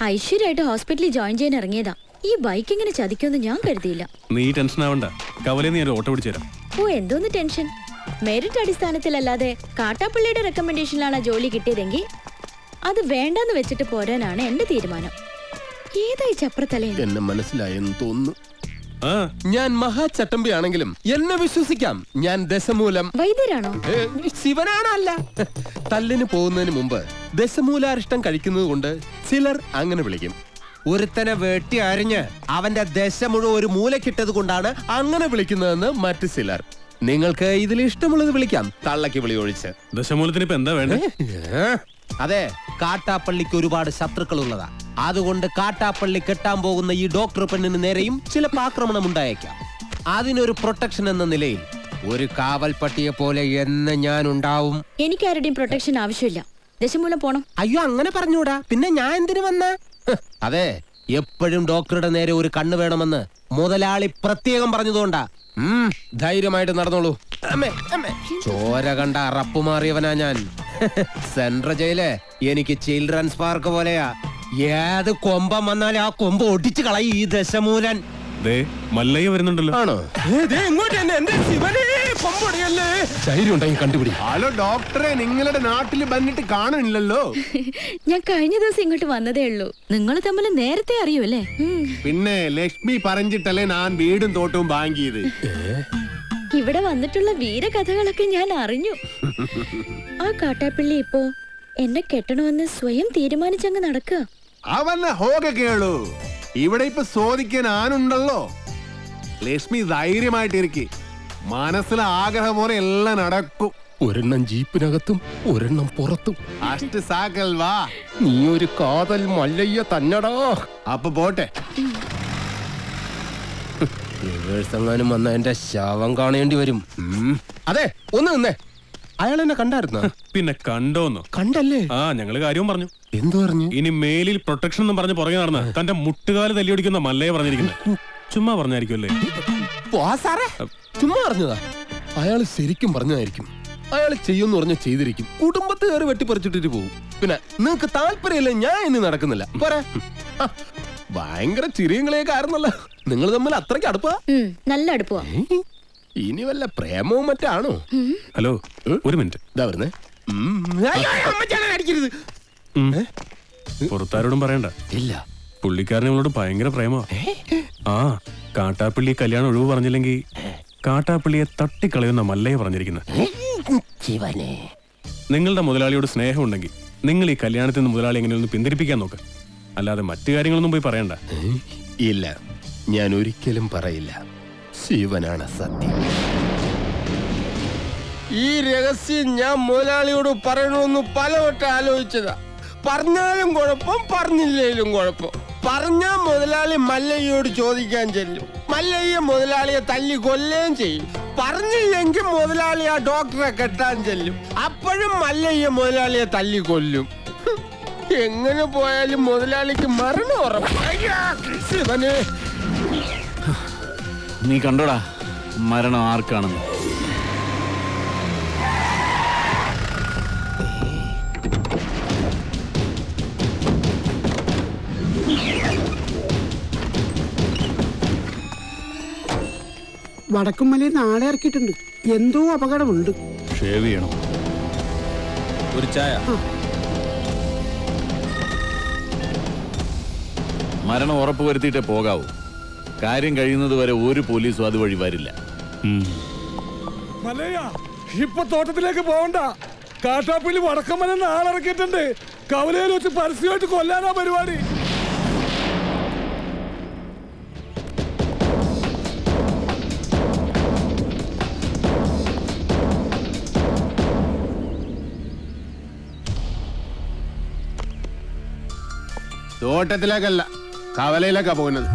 ഐശ്വര്യമായിട്ട് ഹോസ്പിറ്റലിൽ ജോയിൻ ചെയ്യാൻ ഇറങ്ങിയതാ. ഈ ബൈക്ക് ഇങ്ങനെ ചതിക്കുമെന്ന് ഞാൻ കരുതിയില്ല. നീ ടെൻഷൻ ആവണ്ട, കവലെ നീ ഒരു ഓട്ടോ പിടിച്ചുതരാം. ഓ, എന്തോന്ന് ടെൻഷൻ? മെറിറ്റ് അടിസ്ഥാനത്തിലല്ലാതെ കാട്ടാപ്പള്ളിയുടെ റെക്കമെൻഡേഷനിലാണ് ജോലി കിട്ടിയതെങ്കിൽ അത് വേണ്ടെന്ന് വെച്ചിട്ട് പോരാനാണ് എന്റെ തീരുമാനം. ഏതായി ചപ്രത്തലേ? എന്നെ മനസ്സിലായെന്ന് തോന്നുന്നു. ഞാൻ മഹാചട്ടമ്പിയാണെങ്കിലും എന്നെ വിശ്വസിക്കാം. ഞാൻ ദശമൂലം വൈദ്യരാണോ? ശിവനാണല്ല. തല്ലിന് പോകുന്നതിന് മുമ്പ് ദശമൂലാരിഷ്ടം കഴിക്കുന്നത് കൊണ്ട് ചിലർ അങ്ങനെ വിളിക്കും. ഒരുത്തനെ വെട്ടി അരിഞ്ഞ് അവന്റെ ദശ മുഴുവൻ ഒരു മൂലക്കിട്ടത് കൊണ്ടാണ് അങ്ങനെ വിളിക്കുന്നതെന്ന് മറ്റു ചിലർ. നിങ്ങൾക്ക് ഇതിൽ ഇഷ്ടമുള്ളത് വിളിക്കാം, തള്ളക്ക് വിളി ഒഴിച്ച്. ദശമൂലത്തിന് ഇപ്പൊ എന്താ വേണ്ടേ? അതെ, കാട്ടാപ്പള്ളിക്ക് ഒരുപാട് ശത്രുക്കൾ ഉള്ളതാ. അതുകൊണ്ട് കാട്ടാപ്പള്ളി കെട്ടാൻ പോകുന്ന ഈ ഡോക്ടർ പെണ്ണിന് നേരെയും ചിലപ്പോൾ ആക്രമണം ഉണ്ടായേക്കാം. അതിനൊരു പ്രൊട്ടക്ഷൻ എന്ന നിലയിൽ ഒരു കാവൽ പട്ടിയെ പോലെ എന്ന് ഞാൻ ഉണ്ടാവും. എനിക്ക് ആരുടെയും പ്രൊട്ടക്ഷൻ ആവശ്യമില്ല. ദശമൂലം പോണം. അയ്യോ, അങ്ങനെ പറഞ്ഞൂടാ. പിന്നെ ഞാൻ എന്തിനു വന്ന? അതെ, എപ്പോഴും ഡോക്ടറുടെ നേരെ ഒരു കണ്ണ് വേണമെന്ന് മുതലാളി പ്രത്യേകം പറഞ്ഞതുകൊണ്ടാ. ധൈര്യമായിട്ട് നടന്നോളൂ. ചോര കണ്ട അറപ്പ് മാറിയവനാ ഞാൻ. സെൻട്രൽ ജയില് എനിക്ക് ചിൽഡ്രൻസ് പാർക്ക് പോലെയാ. ഏത് കൊമ്പം വന്നാലും ആ കൊമ്പ് ഒടിച്ചു കളയും ഈ ദശമൂലൻ. മല്ലയ്യ വരുന്നുണ്ടല്ലോ. ആണോ? കണ്ടുപിടി. ഹലോ ഡോക്ടറെ, നിങ്ങളുടെ നാട്ടിൽ വന്നിട്ട് കാണുന്നില്ലല്ലോ. ഞാൻ കഴിഞ്ഞ ദിവസം ഇങ്ങോട്ട് വന്നതേ ഉള്ളൂ. നിങ്ങൾ തമ്മിൽ നേരത്തെ അറിയൂല്ലേ? പിന്നെ ലക്ഷ്മി പറഞ്ഞിട്ടല്ലേ ഞാൻ വീടും തോട്ടവും വാങ്ങിയത്. ഇവിടെ വന്നിട്ടുള്ള വീരകഥകളൊക്കെ ഞാൻ അറിഞ്ഞു. ആ കാട്ടാപ്പള്ളി ഇപ്പോ എന്നെ കെട്ടണമെന്ന് സ്വയം തീരുമാനിച്ചങ്ങ് നടക്കുക. അവന്നെ ഹോക കേളു. ഇവിടെ ഇപ്പൊ ചോദിക്കാൻ ആനുണ്ടല്ലോ. ലക്ഷ്മി ധൈര്യമായിട്ടിരിക്കെ. മനസ്സിലെ ആഗ്രഹം പോലെ എല്ലാം നടക്കും. ഒരെണ്ണം ജീപ്പിനകത്തും ഒരെണ്ണം പുറത്തും. അഷ്ട സാക്കൽ വാ. നീ ഒരു കാതൽ മല്ലയ്യ തന്നടാ. അപ്പൊ പോട്ടെ. എങ്ങാനും വന്ന എന്റെ ശവം കാണേണ്ടി വരും. അതെ, ഒന്ന് നിന്നേ. അയാൾ എന്നെ കണ്ടായിരുന്നോ? പിന്നെ കണ്ടോന്നോ? കണ്ടല്ലേ? ഞങ്ങള് കാര്യവും പറഞ്ഞു. എന്തു പറഞ്ഞു? ഇനി മേലിൽ പ്രൊട്ടക്ഷൻ എന്നും പറഞ്ഞ് പുറകെ നടന്ന തന്റെ മുട്ടുകാല് തല്ലിയൊടിക്കുന്ന മല്ലയെ പറഞ്ഞിരിക്കുന്നത്. ചുമ്മാ പറഞ്ഞായിരിക്കുമല്ലേ? ചുമ്മാ പറഞ്ഞതാ. അയാൾ ശരിക്കും പറഞ്ഞതായിരിക്കും. അയാൾ ചെയ്യുമെന്ന് പറഞ്ഞ ചെയ്തിരിക്കും. കുടുംബത്തെ കയറി വെട്ടിപ്പറിച്ചിട്ടിട്ട് പോകും. പിന്നെ നിങ്ങക്ക് താല്പര്യമില്ല, ഞാൻ ഇനി നടക്കുന്നില്ല. പോരാ. ഭയങ്കര ചിരിയങ്ങളെയൊക്കെ ആയിരുന്നല്ലോ. നിങ്ങൾ തമ്മിൽ അത്രയ്ക്ക് അടുപ്പാ? നല്ല അടുപ്പാ. ഇനി വല്ല പ്രേമവും മറ്റാണോ? ഹലോ, ഒരു മിനിറ്റ്. ഇതാ വരുന്നേ. അടിക്കരുത്. പുറത്താരോടും പറയണ്ട. ഇല്ല. പുള്ളിക്കാരൻ ഇവളോട് ഭയങ്കര പ്രേമ. കാട്ടാപ്പള്ളി കല്യാണം ഒഴിവ് പറഞ്ഞില്ലെങ്കിൽ കാട്ടാപ്പള്ളിയെ തട്ടിക്കളയുന്ന മല്ലയെ പറഞ്ഞിരിക്കുന്നത്. നിങ്ങളുടെ മുതലാളിയോട് സ്നേഹം ഉണ്ടെങ്കിൽ നിങ്ങൾ ഈ കല്യാണത്തിൽ നിന്ന് മുതലാളി എങ്ങനെയൊന്ന് പിന്തിരിപ്പിക്കാൻ നോക്ക്. അല്ലാതെ മറ്റു കാര്യങ്ങളൊന്നും പോയി പറയണ്ട. ഇല്ല, ഞാൻ ഒരിക്കലും പറയില്ല. ശിവനാണ് സത്യം. ഈ രഹസ്യം ഞാൻ മുതലാളിയോട് പറയണമെന്ന് പലവട്ടം ആലോചിച്ചതാ. പറഞ്ഞാലും കുഴപ്പം, പറഞ്ഞില്ലേലും കുഴപ്പം. പറഞ്ഞാൽ മുതലാളി മല്ലയ്യോട് ചോദിക്കാൻ ചെല്ലും. മല്ലയ്യ മുതലാളിയെ തല്ലി കൊല്ലുകയും ചെയ്യും. പറഞ്ഞില്ലെങ്കിൽ മുതലാളി ആ ഡോക്ടറെ കെട്ടാൻ ചെല്ലും. അപ്പോഴും മല്ലയ്യ മുതലാളിയെ തല്ലി കൊല്ലും. എങ്ങനെ പോയാലും മുതലാളിക്ക് മരണം ഉറപ്പ്. ശിവനെ, നീ കണ്ടോടാ മരണം ആർക്കാണെന്ന്? വടക്കുംമലയിൽ നാളെ ഇറക്കിയിട്ടുണ്ട്. എന്തോ അപകടമുണ്ട്. ഷേവ് ചെയ്യണം. ഒരു ചായ. മരണം ഉറപ്പ് വരുത്തിയിട്ടേ പോകാവൂ. കാര്യം കഴിയുന്നത് വരെ ഒരു പോലീസും അതുവഴി വരില്ല. ഇപ്പൊ തോട്ടത്തിലേക്ക് പോകണ്ട. കാട്ടാപ്പള്ളി വടക്കമല നാളിറക്കിയിട്ടുണ്ട്. കവലയിൽ വെച്ച് പരസ്യമായിട്ട് കൊല്ലാനാ പരിപാടി. തോട്ടത്തിലേക്കല്ല, കവലയിലേക്കാ പോകുന്നത്.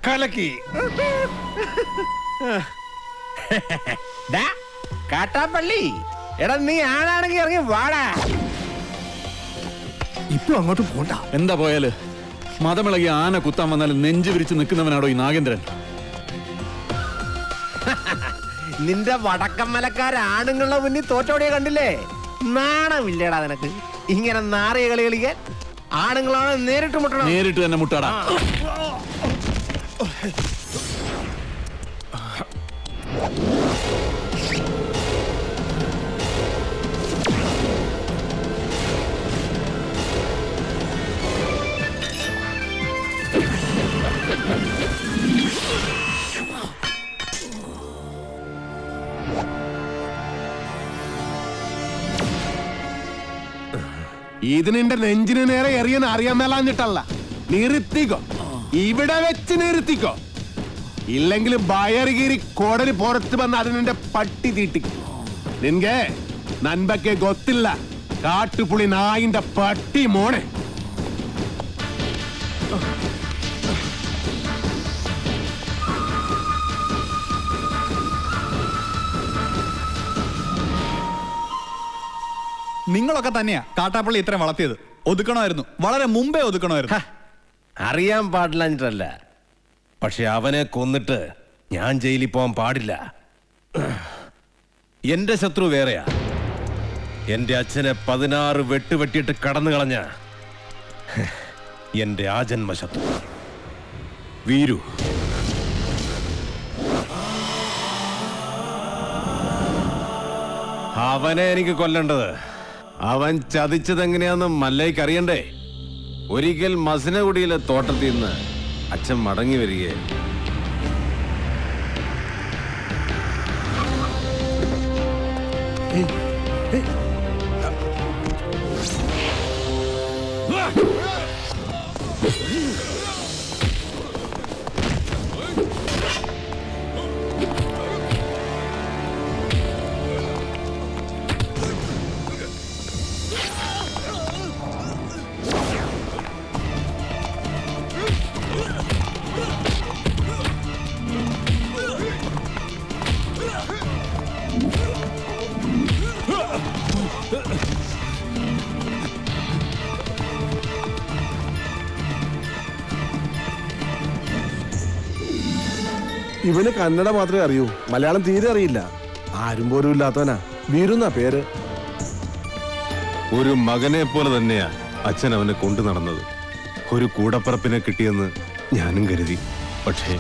കലക്കി കാട്ടാപ്പള്ളി, എടാ നീ ആണാണെങ്കി ഇറങ്ങി വാടാ. ഇപ്പൊ അങ്ങോട്ട് പോണ്ട. എന്താ പോയാല്? മതമിളകി ആന കുത്താൻ വന്നാൽ നെഞ്ചു വിരിച്ച് നിൽക്കുന്നവനാണോ ഈ നാഗേന്ദ്രൻ? നിന്റെ വടക്കമ്മലക്കാരാണുങ്ങളുടെ മുന്നിൽ തോറ്റോടിയെ കണ്ടില്ലേ? നാണമില്ലേടാ നിനക്ക് ഇങ്ങനെ നാറിയ കളി കളിക്കാൻ? ആണുങ്ങളാണ് നേരിട്ട് മുട്ടണം. നേരിട്ട് തന്നെ മുട്ടാടാ. ഇത് നിന്റെ നെഞ്ചിന് നേരെ എറിയാൻ അറിയാൻ മേലാഞ്ഞിട്ടല്ല. നിർത്തിക്കോ, ഇവിടെ വെച്ച് നിർത്തിക്കോ. ഇല്ലെങ്കിൽ ബയറുകീരി കോടലി പുറത്ത് വന്ന് അത് നിന്റെ പട്ടി തീട്ടിക്കും. നിൻಗೆ നൻപക്കെ ಗೊತ್ತಿಲ್ಲ, കാട്ടുപുളി നായിന്റെ പട്ടി മോനെ. നിങ്ങളൊക്കെ തന്നെയാ കാട്ടാപ്പള്ളി ഇത്രയും വളർത്തിയത്. ഒതുക്കണമായിരുന്നു, വളരെ മുമ്പേ ഒതുക്കണമായിരുന്നു. അറിയാൻ പാടില്ല, പക്ഷെ അവനെ കൊന്നിട്ട് ഞാൻ ജയിലിൽ പോകാൻ പാടില്ല. എന്റെ ശത്രു വേറെയാ. എന്റെ അച്ഛനെ 16 വെട്ടുവെട്ടിയിട്ട് കടന്നു കളഞ്ഞ എന്റെ ആജന്മ ശത്രു വീരു. അവനെ എനിക്ക് കൊല്ലേണ്ടത്. അവൻ ചതിച്ചതെങ്ങനെയാന്ന് മല്ലയ്ക്ക് അറിയണ്ടേ? ഒരിക്കൽ മസനഗുഡിയിലെ തോട്ടത്തിൽ നിന്ന് അച്ഛൻ മടങ്ങി വരികയായിരുന്നു. ഇവന് കന്നഡ മാത്രമേ അറിയൂ, മലയാളം തീരെ അറിയില്ല. ആരും പോലും ഇല്ലാത്തവനാ. വീരുന്ന പേര്. ഒരു മകനെ പോലെ തന്നെയാ അച്ഛൻ അവനെ കൊണ്ടു നടന്നത്. ഒരു കൂടപ്പറപ്പിനെ കിട്ടിയെന്ന് ഞാനും കരുതി. പക്ഷേ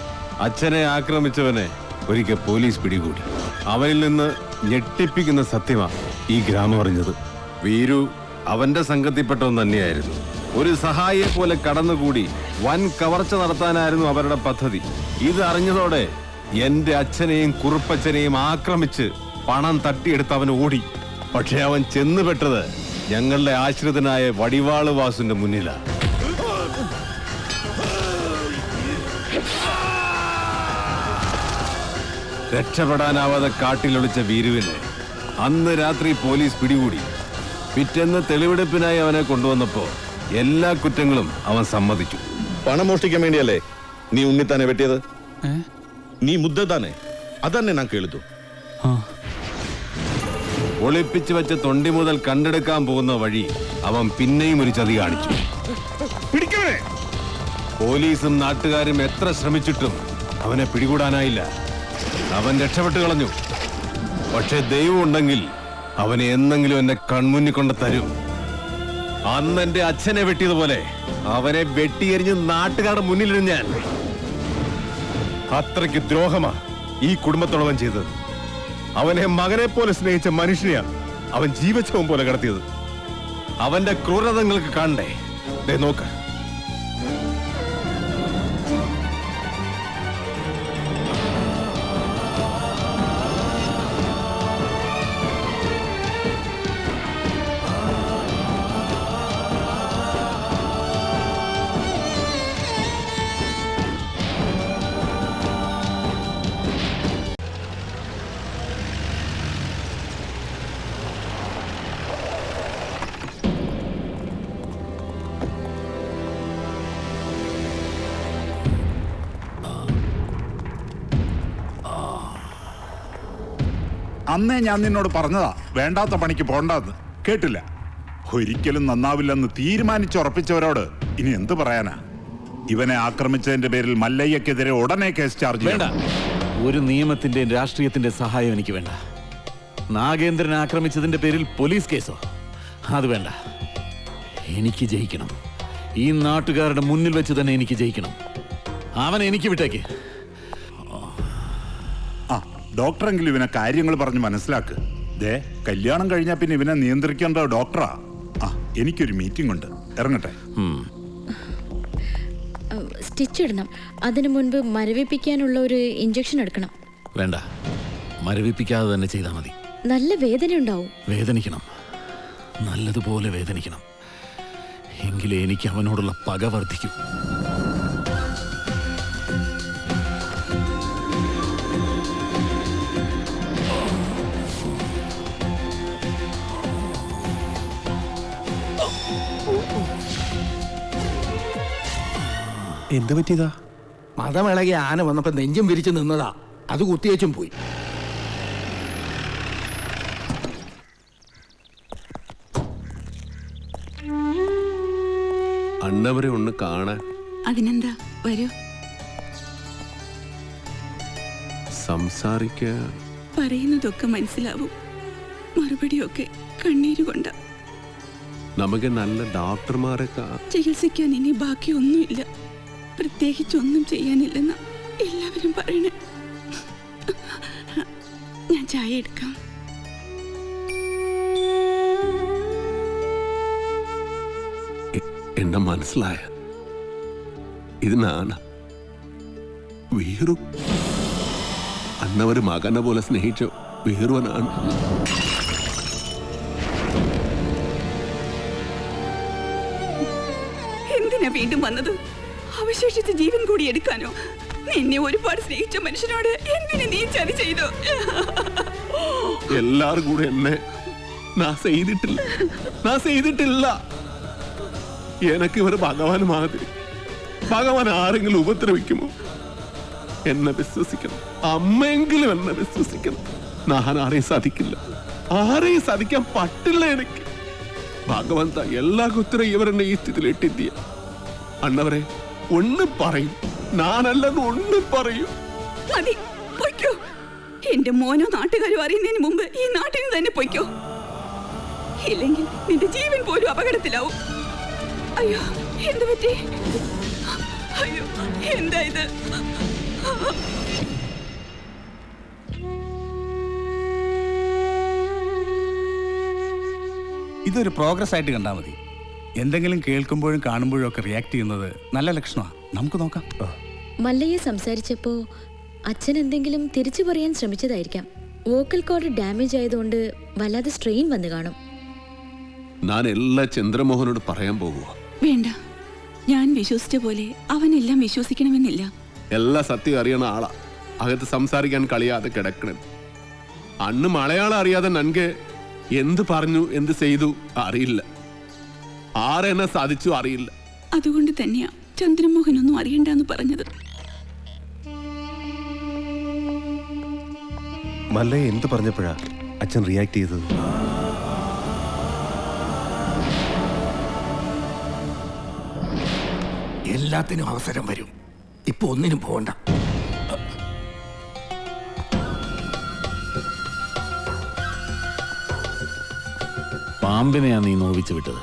അച്ഛനെ ആക്രമിച്ചവനെ ഒരിക്കൽ പോലീസ് പിടികൂടി. അവനിൽ നിന്ന് ഞെട്ടിപ്പിക്കുന്ന സത്യമാ ഈ ഗ്രാമം അറിഞ്ഞത്. വീരു അവന്റെ സംഘത്തിൽപ്പെട്ടവൻ തന്നെയായിരുന്നു. ഒരു സഹായിയെ പോലെ കടന്നുകൂടി വൻ കവർച്ച നടത്താനായിരുന്നു അവരുടെ പദ്ധതി. ഇത് അറിഞ്ഞതോടെ എന്റെ അച്ഛനെയും കുറുപ്പച്ഛനെയും ആക്രമിച്ച് പണം തട്ടിയെടുത്ത് അവൻ ഓടി. പക്ഷെ അവൻ ചെന്നുപെട്ടത് ഞങ്ങളുടെ ആശ്രിതനായ വടിവാള് വാസുന്റെ മുന്നിലാണ്. രക്ഷപ്പെടാനാവാതെ കാട്ടിലൊളിച്ച വീരുവിനെ അന്ന് രാത്രി പോലീസ് പിടികൂടി. പിറ്റേന്ന് തെളിവെടുപ്പിനായി അവനെ കൊണ്ടുവന്നപ്പോ എല്ലാ കുറ്റങ്ങളും അവൻ സമ്മതിച്ചു. പണം മോഷ്ടിക്കാൻ വേണ്ടിയല്ലേ നീ ഉണ്ണിത്താനെ വെട്ടിയത്? നീ മുദ്ദ താനെ? അതന്നെ ഞാൻ കേളിതു. ഒളിപ്പിച്ചു വെച്ച തൊണ്ടി മുതൽ കണ്ടെടുക്കാൻ പോകുന്ന വഴി അവൻ പിന്നെയും ഒരു ചതി കാണിച്ചു. പോലീസും നാട്ടുകാരും എത്ര ശ്രമിച്ചിട്ടും അവനെ പിടികൂടാനായില്ല. അവൻ രക്ഷപ്പെട്ടു കളഞ്ഞു. പക്ഷെ ദൈവം ഉണ്ടെങ്കിൽ അവനെ എന്നെങ്കിലും എന്നെ കൺമുന്നിൽ കൊണ്ട് തരും. അന്ന് എന്റെ അച്ഛനെ വെട്ടിയതുപോലെ അവനെ വെട്ടിയെറിഞ്ഞ് നാട്ടുകാരുടെ മുന്നിലിരുന്ന് ഞാൻ. അത്രയ്ക്ക് ദ്രോഹമാ ഈ കുടുംബത്തോളവൻ ചെയ്തത്. അവനെ മകനെ പോലെ സ്നേഹിച്ച മനുഷ്യനെയാ അവൻ ജീവച്ഛവം പോലെ കടത്തിയത്. അവന്റെ ക്രൂരത നിങ്ങൾക്ക് കാണണ്ടേ? ദേ നോക്ക്. അന്നേ ഞാൻ നിന്നോട് പറഞ്ഞതാ വേണ്ടാത്ത പണിക്ക് പോണ്ടെന്ന്. കേട്ടില്ല. ഒരിക്കലും നന്നാവില്ലെന്ന് തീരുമാനിച്ചുറപ്പിച്ചവരോട് ഇനി എന്ത് പറയാനാ? ഇവനെ ആക്രമിച്ചതിന്റെ പേരിൽ മല്ലയ്യക്കെതിരെ ഉടനെ കേസ് ചാർജ് വേണ്ട. ഒരു നിയമത്തിന്റെ രാഷ്ട്രീയത്തിന്റെ സഹായം എനിക്ക് വേണ്ട. നാഗേന്ദ്രനെ ആക്രമിച്ചതിന്റെ പേരിൽ പോലീസ് കേസോ? അത് വേണ്ട. എനിക്ക് ജയിക്കണം. ഈ നാട്ടുകാരുടെ മുന്നിൽ വെച്ച് തന്നെ എനിക്ക് ജയിക്കണം. അവൻ എനിക്ക് വിട്ടേക്ക്. ഡോക്ടറെങ്കിലും ഇവനെ കാര്യങ്ങൾ പറഞ്ഞ് മനസ്സിലാക്ക്. ദേ, കല്യാണം കഴിഞ്ഞാൽ പിന്നെ ഇവനെ നിയന്ത്രിക്കേണ്ട ഡോക്ടറാ. എനിക്കൊരു മീറ്റിംഗ് ഉണ്ട്, ഇറങ്ങട്ടെ. സ്റ്റിച്ച് ഇടണം. അതിനു മുൻപ് മരവിപ്പിക്കാനുള്ള ഒരു ഇഞ്ചക്ഷൻ എടുക്കണം. വേണ്ട, മരവിപ്പിക്കാതെ തന്നെ ചെയ്താൽ മതി. നല്ല വേദന ഉണ്ടാവും. വേദനിക്കണം, നല്ലതുപോലെ വേദനിക്കണം. എങ്കിലേ എനിക്ക് അവനോടുള്ള പക വർദ്ധിക്കൂ. എന്ത് പറ്റിയതാ? മതമിളകി ആന വന്നപ്പോ നെഞ്ചും വിരിച്ചു നിന്നതാ. അത് കുത്തിയേച്ചും പോയി. അണ്ണവരെ ഒന്ന് കാണാൻ. അതിനെന്താ, വരൂ. സംസാരിക്ക. പറയുന്നതൊക്കെ മനസ്സിലാവും. മറുപടിയൊക്കെ കണ്ണീര് കൊണ്ട. നമുക്ക് നല്ല ഡോക്ടർമാരെ ചികിത്സിക്കാൻ ഇനി ബാക്കിയൊന്നുമില്ല. പ്രത്യേകിച്ചൊന്നും ചെയ്യാനില്ലെന്ന് എല്ലാവരും പറയണേ. ഞാൻ ചായ എടുക്കാം. എന്നെ മനസ്സിലായ ഇതിനാണ് വീറു. അന്നവര് മകനെ പോലെ സ്നേഹിച്ച വീറുവനാണ്. എന്തിനാ വീണ്ടും വന്നത്? അവശേഷിച്ച ജീവൻ കൂടി എടുക്കാനോ? നിന്നെ ഒരുപാട് സ്നേഹിച്ച മനുഷ്യനോട് എന്തിനു നീ ചതി ചെയ്തു? എല്ലാരും കൂടെ എന്നെ ചെയ്തിട്ടില്ല. എനക്ക് ഇവര് ഭഗവാൻ മാതിരി. ഭഗവാൻ ആരെങ്കിലും ഉപദ്രവിക്കുമോ? എന്നെ വിശ്വസിക്കണം. അമ്മയെങ്കിലും എന്നെ വിശ്വസിക്കണം. ഞാൻ ആരെയും സാധിക്കില്ല. ആരെയും സാധിക്കാൻ പറ്റില്ല എനിക്ക്. ഭഗവന്ത എല്ലാ കുത്തരം ഇവരെന്നെ ഈ സ്ഥിതിയിലിട്ടിയ അണ്ണവരെ ഒന്ന് പറയും. ഞാനല്ലെന്ന് ഒന്ന് പറയൂ. മതി, പൊയ്ക്കോ. എന്റെ മോനോ നാട്ടുകാരും അറിയുന്നതിന് മുമ്പ് ഈ നാട്ടിൽ നിന്ന് തന്നെ പൊയ്ക്കോ. ഇല്ലെങ്കിൽ നിന്റെ ജീവൻ പോലും അപകടത്തിലാവും. അയ്യോ, എന്ത് പറ്റി? അയ്യോ, എന്താ ഇത്? ഇതൊരു പ്രോഗ്രസ് ആയിട്ട് കണ്ടാൽ മതി. എന്തെങ്കിലും കേൾക്കുമ്പോഴും കാണുമ്പോഴും ഒക്കെ റിയാക്ട് ചെയ്യുന്നത് നല്ല ലക്ഷണമാണ്. നമുക്ക് നോക്കാം. മല്ലയെ സംസാരിച്ചപ്പോ അച്ഛൻ എന്തെങ്കിലും തിരിച്ചു പറയാൻ ശ്രമിച്ചതായിരിക്കാം. വോക്കൽ കോഡ് ഡാമേജ് ആയതുകൊണ്ട് വല്ലാതെ സ്ട്രെയിൻ വന്നു കാണും. ഞാൻ എല്ലാ ചന്ദ്രമോഹനോട് പറയാൻ പോകുക. വേണ്ട, ഞാൻ വിശ്വസിച്ച പോലെ അവനെല്ലാം വിശ്വസിക്കണമെന്നില്ല. എല്ലാ സത്യം അറിയണ ആളാ. അകത്ത് സംസാരിക്കാൻ കളിയാതെ കിടക്കണം. അന്ന് മലയാളം അറിയാതെ നൻകെ എന്ത് പറഞ്ഞു എന്ത് ചെയ്തു അറിയില്ല. ആരെന്നെ സാധിച്ചു അറിയില്ല. അതുകൊണ്ട് തന്നെയാ ചന്ദ്രമോഹനൊന്നും അറിയണ്ടെന്ന് പറഞ്ഞത്. മല്ലയെ എന്ത് പറഞ്ഞപ്പോഴാ അച്ഛൻ റിയാക്ട് ചെയ്തത്? എല്ലാത്തിനും അവസരം വരും. ഇപ്പൊ ഒന്നിനും പോകണ്ട. പാമ്പിനെയാ നീ നോവിച്ചു വിട്ടത്.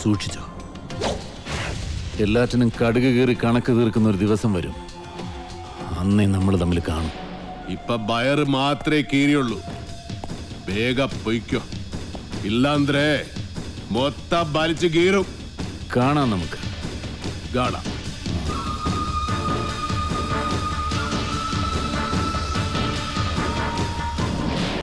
സൂക്ഷിച്ചോ. എല്ലാറ്റിനും കടുക് കീറി കണക്ക് തീർക്കുന്ന ഒരു ദിവസം വരും. അന്നേ നമ്മൾ തമ്മിൽ കാണും. ഇപ്പൊ ബയർ മാത്രമേ കീറിയുള്ളൂ. വേഗം പൊയ്ക്കോ, ഇല്ലാന്ത്രേ മൊത്തം വലിച്ചു കീറും. കാണാം നമുക്ക്. കാണാം.